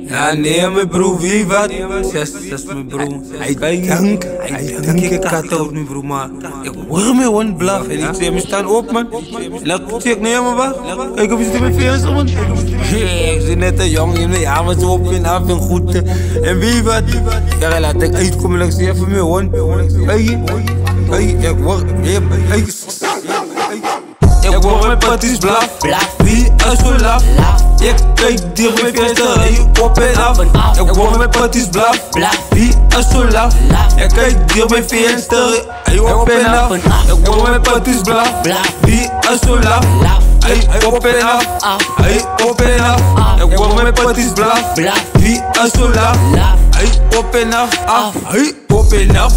Ja, nee, mijn broer, wie wat? Zes mijn broer. Hij denkt ik had het mijn broer, maar ik hoor me gewoon blaf. En ik zeg, we staan op, man. En dan zeg ik, nee, maar wat? Kijk, op je mijn vingers, man. Ik zie net een jongen, ja, maar zo op en af en goed. En wie wat? Ja, laat ik uitkomen, ik zie even mijn hond. Ik hoor, ik hoor mijn patties blaf. Wie is zo laf? Ik kijk dier mijn vesten, hij op en af. Ik hoor mijn patties blaf. Wie is zo laf? Ik kijk dier mijn vesten, hij op en af. Ik hoor mijn patties blaf. Wie is zo laf? Hij op en af. Hij op en af. Ik hoor mijn patties blaf. Wie is zo laf? Hij op en af. Hij op en af.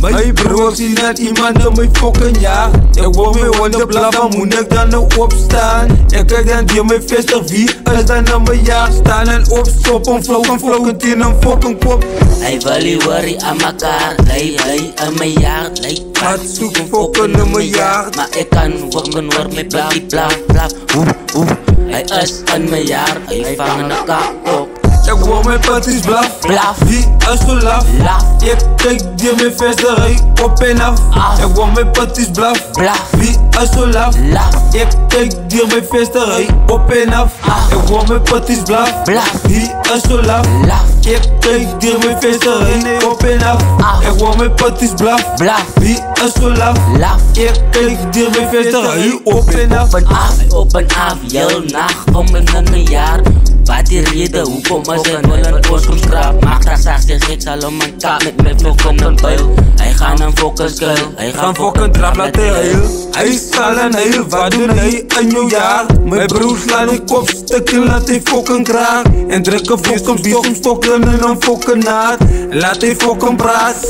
Mijn broer ziet net iemand in mijn fucking jaar. Ik hoor mijn honden blaf, dan moet ik dan nog opstaan. Ik kijk dan die mijn vestig, wie is dan in mijn jaar? Staan en opstoppen, vlogen in een fucking kop. Hij wil je worry aan mekaar, hij in mijn jaar. Gaat zoeken fokken in mijn jaar. Maar ik kan fokken hoor met blaf. Hij is in mijn jaar, hij vangt een kak op. Ik hoor mijn patties blaf. Wie is zo laf? Ik kijk die mijn vestig, hij op en af. Ik hoor mijn patties blaf. Wie is zo laf? Ik kijk die mijn vestig, hij op en af. Ik hoor mijn patties blaf. Wie is zo laf? Ik kijk die mijn vestig, hij op en af. Ik hoor mijn patties blaf. Wie is zo laf? Ik kijk die mijn vestig, hij op en af. Op en af, heel nacht, kom ik in mijn jaar. Wat die reden, hoe kom als ik wil een oorsprong scrap? Maak dat zacht, zeg ik zal hem een kap met mijn fucking buil. Hij gaat een focus girl, hij gaat fucking trap laat hij huil. Hij zal een huil, wat doen hij in jouw jaar? Mijn broer slaat die kop stukken, laat hij fucking kraak. En druk een fucking bier, stokken in een fucking naad. Laat hij fucking praat.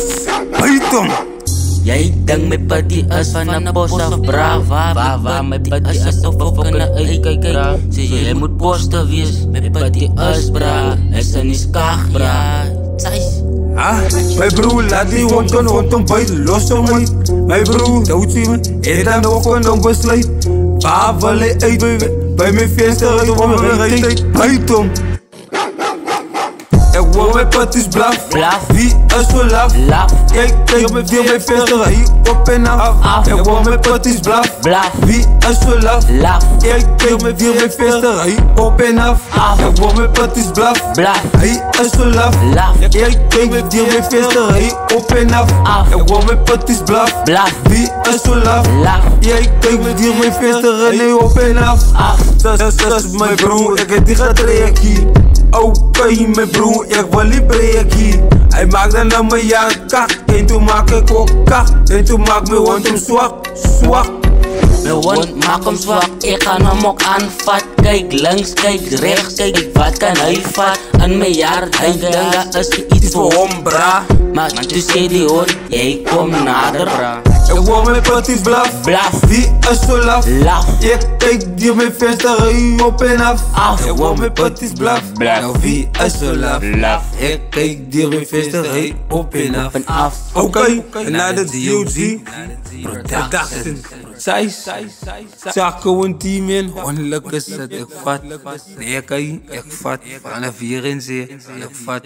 Bijt hem. Jij denkt mijn patty is van een bos of brava. Mijn patty is toch fucking een kijk. Zeg jij moet posten wees, mijn patty is bra. Hij is een iskag, bra. Mijn broer laat die hond hem bijten, los hem uit. Mijn broer, dood zie me, hij dan nog een besluit. Waar wil hij uit? Bij mijn venster, hij wil me rijden, bijt hem. Ik hoor mijn patties blaf. Wie is zo laf? Kijk met die mijn venster, hij op en af. Ik hoor mijn patties blaf. Wie is zo laf? Kijk met die mijn venster, hij op en af. Ik hoor mijn patties blaf. Hij is zo laf. Kijk met die mijn venster, hij op en af. Ik hoor mijn patties blaf. Wie is zo laf? Kijk met die mijn venster, hij op en af. Dat is mijn broer, ik heb die getraind. Oké, mijn broer, ik wil niet breken. Hij maakt dan naar mijn jaar kak. En toen maak ik ook kak. En toen maak mijn hond hem zwak. Mijn hond maak hem zwak, ik ga hem ook aanvat. Kijk links, kijk rechts, kijk wat kan hij vat. In mijn jaar, hij denkt dat is iets voor hem, bra. Maar toen zei die hond, jij kom nader, bra. Ik hoor mijn patties blaf. Wie is zo laf? Ik kijk die mijn venster, hij op en af. Ik hoor mijn patties blaf. Wie is zo laf? Ik kijk die mijn venster, hij op en af. Oké, naar de DOG Production. Zij zag gewoon team in. Ongelukkig zit ik vat. Nee, ik vat. Vanaf hier in zee. Ik vat.